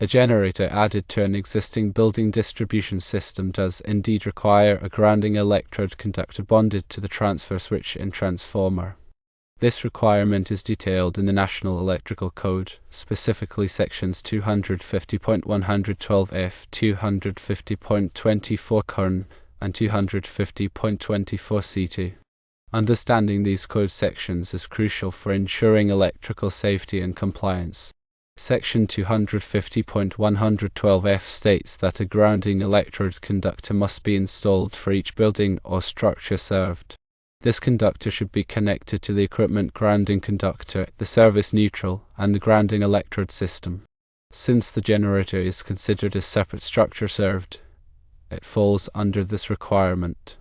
A generator added to an existing building distribution system does indeed require a grounding electrode conductor bonded to the transfer switch and transformer. This requirement is detailed in the National Electrical Code, specifically sections 250.112F, 250.24 CURN, and 250.24C2. Understanding these code sections is crucial for ensuring electrical safety and compliance. Section 250.112F states that a grounding electrode conductor must be installed for each building or structure served. This conductor should be connected to the equipment grounding conductor, the service neutral, and the grounding electrode system. Since the generator is considered a separate structure served, it falls under this requirement.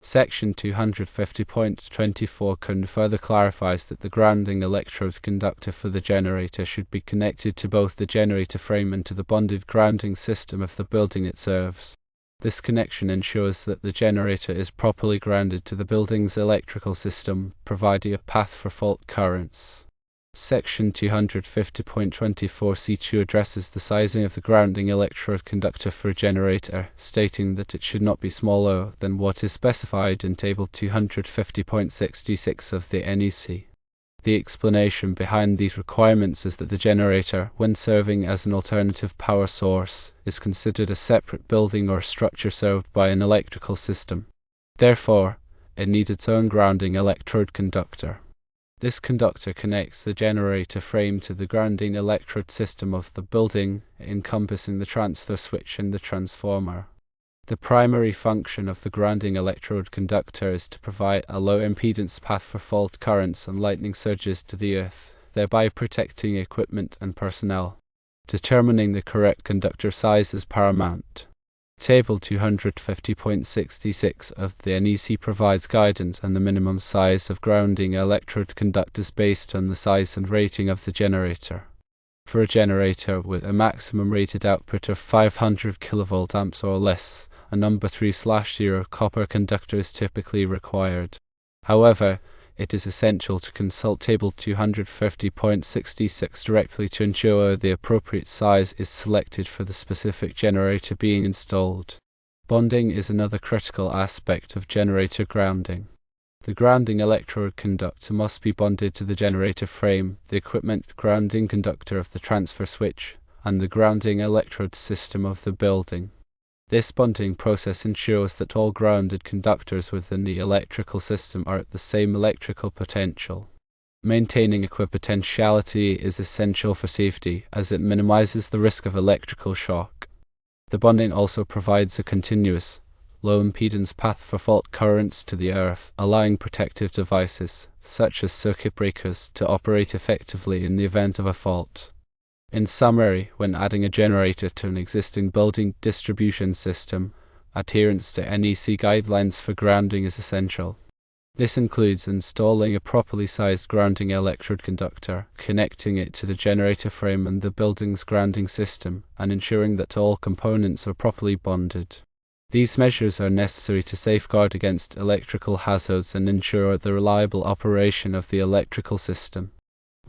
Section 250.24 CURN further clarifies that the grounding electrode conductor for the generator should be connected to both the generator frame and to the bonded grounding system of the building it serves. This connection ensures that the generator is properly grounded to the building's electrical system, providing a path for fault currents. Section 250.24C2 addresses the sizing of the grounding electrode conductor for a generator, stating that it should not be smaller than what is specified in Table 250.66 of the NEC. The explanation behind these requirements is that the generator, when serving as an alternative power source, is considered a separate building or structure served by an electrical system. Therefore, it needs its own grounding electrode conductor. This conductor connects the generator frame to the grounding electrode system of the building, encompassing the transfer switch and the transformer. The primary function of the grounding electrode conductor is to provide a low impedance path for fault currents and lightning surges to the earth, thereby protecting equipment and personnel. Determining the correct conductor size is paramount. Table 250.66 of the NEC provides guidance on the minimum size of grounding electrode conductors based on the size and rating of the generator. For a generator with a maximum rated output of 500 kV or less, a number 3/0 copper conductor is typically required. However, it is essential to consult Table 250.66 directly to ensure the appropriate size is selected for the specific generator being installed. Bonding is another critical aspect of generator grounding. The grounding electrode conductor must be bonded to the generator frame, the equipment grounding conductor of the transfer switch, and the grounding electrode system of the building. This bonding process ensures that all grounded conductors within the electrical system are at the same electrical potential. Maintaining equipotentiality is essential for safety, as it minimizes the risk of electrical shock. The bonding also provides a continuous, low-impedance path for fault currents to the earth, allowing protective devices, such as circuit breakers, to operate effectively in the event of a fault. In summary, when adding a generator to an existing building distribution system, adherence to NEC guidelines for grounding is essential. This includes installing a properly sized grounding electrode conductor, connecting it to the generator frame and the building's grounding system, and ensuring that all components are properly bonded. These measures are necessary to safeguard against electrical hazards and ensure the reliable operation of the electrical system.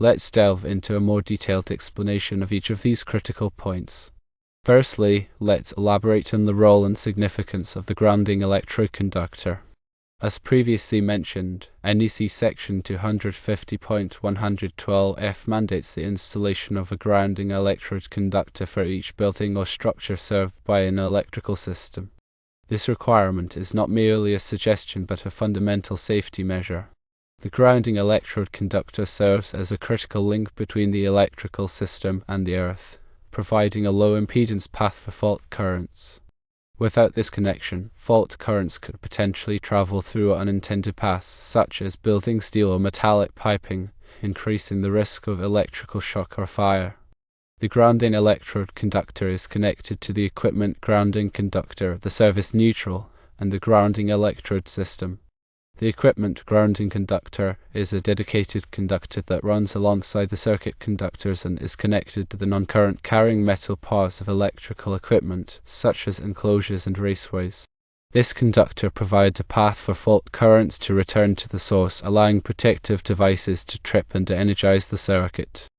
Let's delve into a more detailed explanation of each of these critical points. Firstly, let's elaborate on the role and significance of the grounding electrode conductor. As previously mentioned, NEC Section 250.112F mandates the installation of a grounding electrode conductor for each building or structure served by an electrical system. This requirement is not merely a suggestion but a fundamental safety measure. The grounding electrode conductor serves as a critical link between the electrical system and the earth, providing a low impedance path for fault currents. Without this connection, fault currents could potentially travel through unintended paths, such as building steel or metallic piping, increasing the risk of electrical shock or fire. The grounding electrode conductor is connected to the equipment grounding conductor, the service neutral, and the grounding electrode system. The equipment grounding conductor is a dedicated conductor that runs alongside the circuit conductors and is connected to the non-current carrying metal parts of electrical equipment, such as enclosures and raceways. This conductor provides a path for fault currents to return to the source, allowing protective devices to trip and energize the circuit.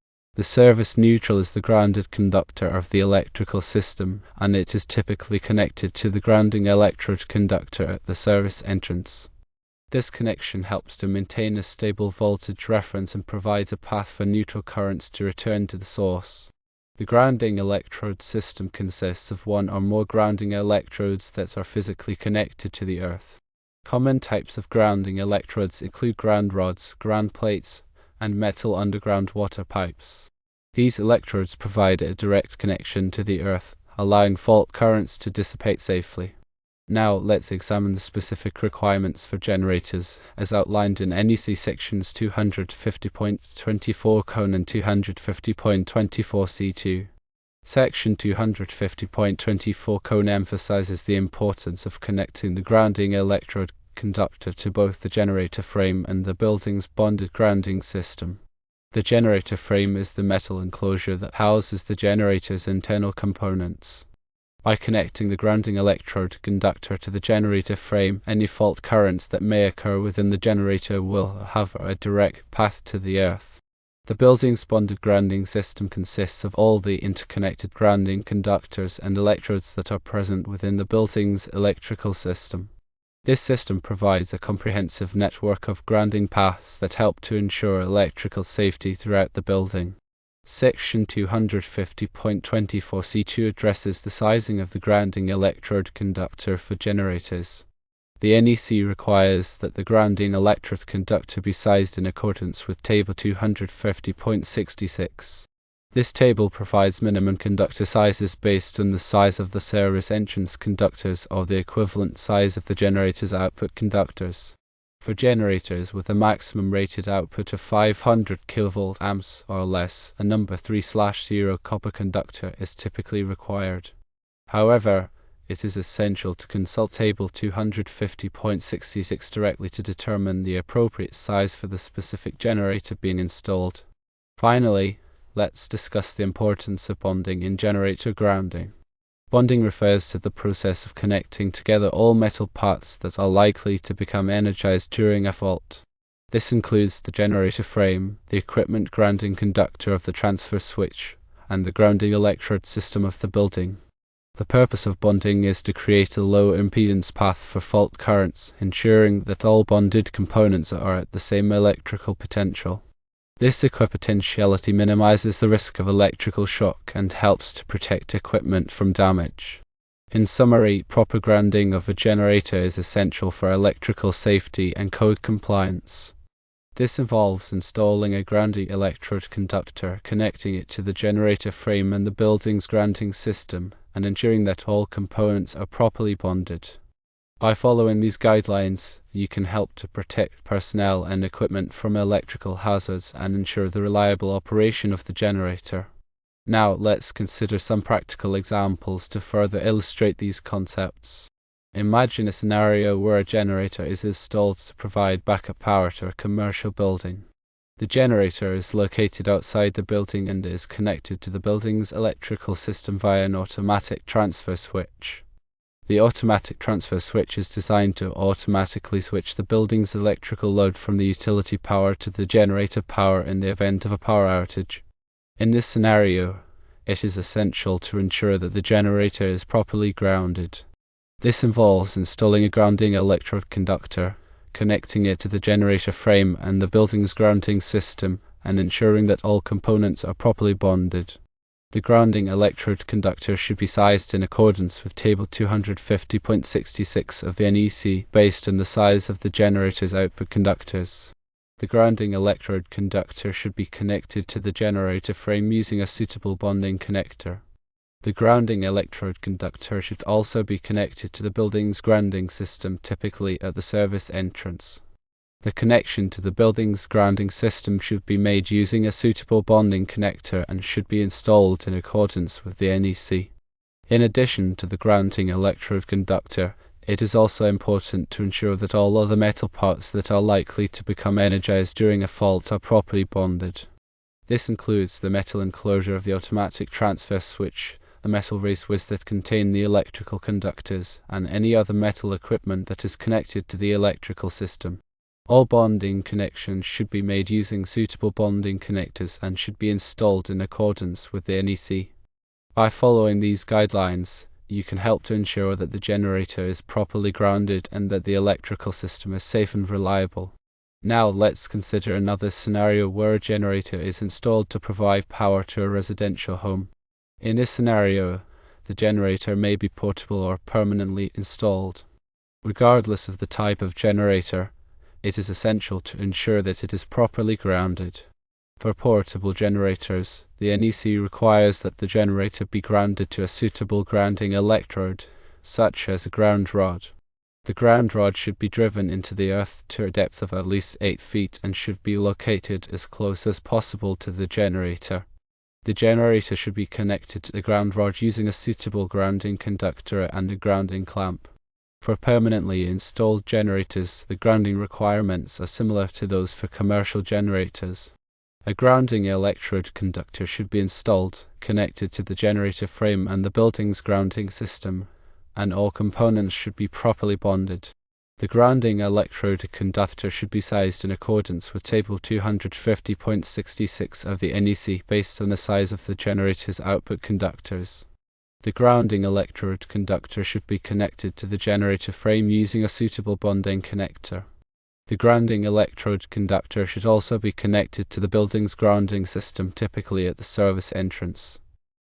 The service neutral is the grounded conductor of the electrical system, and it is typically connected to the grounding electrode conductor at the service entrance. This connection helps to maintain a stable voltage reference and provides a path for neutral currents to return to the source. The grounding electrode system consists of one or more grounding electrodes that are physically connected to the earth. Common types of grounding electrodes include ground rods, ground plates, and metal underground water pipes. These electrodes provide a direct connection to the earth, allowing fault currents to dissipate safely. Now let's examine the specific requirements for generators, as outlined in NEC sections 250.24 and 250.24c2. Section 250.24 emphasizes the importance of connecting the grounding electrode conductor to both the generator frame and the building's bonded grounding system. The generator frame is the metal enclosure that houses the generator's internal components. By connecting the grounding electrode conductor to the generator frame, any fault currents that may occur within the generator will have a direct path to the earth. The building's bonded grounding system consists of all the interconnected grounding conductors and electrodes that are present within the building's electrical system. This system provides a comprehensive network of grounding paths that help to ensure electrical safety throughout the building. Section 250.24c2 addresses the sizing of the grounding electrode conductor for generators. The NEC requires that the grounding electrode conductor be sized in accordance with Table 250.66. This table provides minimum conductor sizes based on the size of the service entrance conductors or the equivalent size of the generator's output conductors. For generators with a maximum rated output of 500 kV amps or less, a number 3/0 copper conductor is typically required. However, it is essential to consult Table 250.66 directly to determine the appropriate size for the specific generator being installed. Finally, let's discuss the importance of bonding in generator grounding. Bonding refers to the process of connecting together all metal parts that are likely to become energized during a fault. This includes the generator frame, the equipment grounding conductor of the transfer switch, and the grounding electrode system of the building. The purpose of bonding is to create a low impedance path for fault currents, ensuring that all bonded components are at the same electrical potential. This equipotentiality minimizes the risk of electrical shock and helps to protect equipment from damage. In summary, proper grounding of a generator is essential for electrical safety and code compliance. This involves installing a grounding electrode conductor, connecting it to the generator frame and the building's grounding system, and ensuring that all components are properly bonded. By following these guidelines, you can help to protect personnel and equipment from electrical hazards and ensure the reliable operation of the generator. Now let's consider some practical examples to further illustrate these concepts. Imagine a scenario where a generator is installed to provide backup power to a commercial building. The generator is located outside the building and is connected to the building's electrical system via an automatic transfer switch. The automatic transfer switch is designed to automatically switch the building's electrical load from the utility power to the generator power in the event of a power outage. In this scenario, it is essential to ensure that the generator is properly grounded. This involves installing a grounding electrode conductor, connecting it to the generator frame and the building's grounding system, and ensuring that all components are properly bonded. The grounding electrode conductor should be sized in accordance with Table 250.66 of the NEC based on the size of the generator's output conductors. The grounding electrode conductor should be connected to the generator frame using a suitable bonding connector. The grounding electrode conductor should also be connected to the building's grounding system, typically at the service entrance. The connection to the building's grounding system should be made using a suitable bonding connector and should be installed in accordance with the NEC. In addition to the grounding electrode conductor, it is also important to ensure that all other metal parts that are likely to become energized during a fault are properly bonded. This includes the metal enclosure of the automatic transfer switch, the metal raceways that contain the electrical conductors, and any other metal equipment that is connected to the electrical system. All bonding connections should be made using suitable bonding connectors and should be installed in accordance with the NEC. By following these guidelines, you can help to ensure that the generator is properly grounded and that the electrical system is safe and reliable. Now let's consider another scenario where a generator is installed to provide power to a residential home. In this scenario, the generator may be portable or permanently installed. Regardless of the type of generator, it is essential to ensure that it is properly grounded. For portable generators, the NEC requires that the generator be grounded to a suitable grounding electrode, such as a ground rod. The ground rod should be driven into the earth to a depth of at least 8 feet and should be located as close as possible to the generator. The generator should be connected to the ground rod using a suitable grounding conductor and a grounding clamp. For permanently installed generators, the grounding requirements are similar to those for commercial generators. A grounding electrode conductor should be installed, connected to the generator frame and the building's grounding system, and all components should be properly bonded. The grounding electrode conductor should be sized in accordance with Table 250.66 of the NEC based on the size of the generator's output conductors. The grounding electrode conductor should be connected to the generator frame using a suitable bonding connector. The grounding electrode conductor should also be connected to the building's grounding system, typically at the service entrance.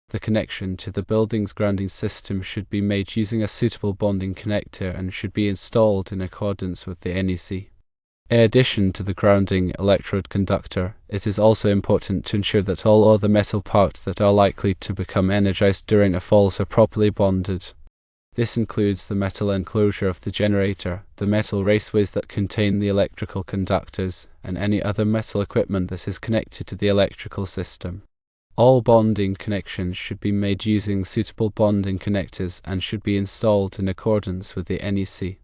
The connection to the building's grounding system should be made using a suitable bonding connector and should be installed in accordance with the NEC. In addition to the grounding electrode conductor, it is also important to ensure that all other metal parts that are likely to become energized during a fault are properly bonded. This includes the metal enclosure of the generator, the metal raceways that contain the electrical conductors, and any other metal equipment that is connected to the electrical system. All bonding connections should be made using suitable bonding connectors and should be installed in accordance with the NEC.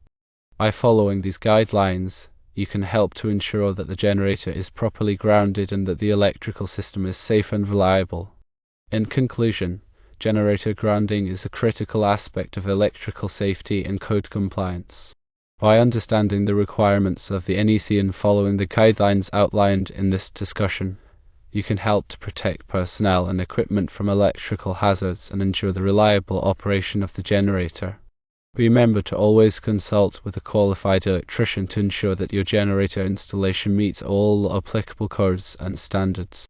By following these guidelines, you can help to ensure that the generator is properly grounded and that the electrical system is safe and reliable. In conclusion, generator grounding is a critical aspect of electrical safety and code compliance. By understanding the requirements of the NEC and following the guidelines outlined in this discussion, you can help to protect personnel and equipment from electrical hazards and ensure the reliable operation of the generator. Remember to always consult with a qualified electrician to ensure that your generator installation meets all applicable codes and standards.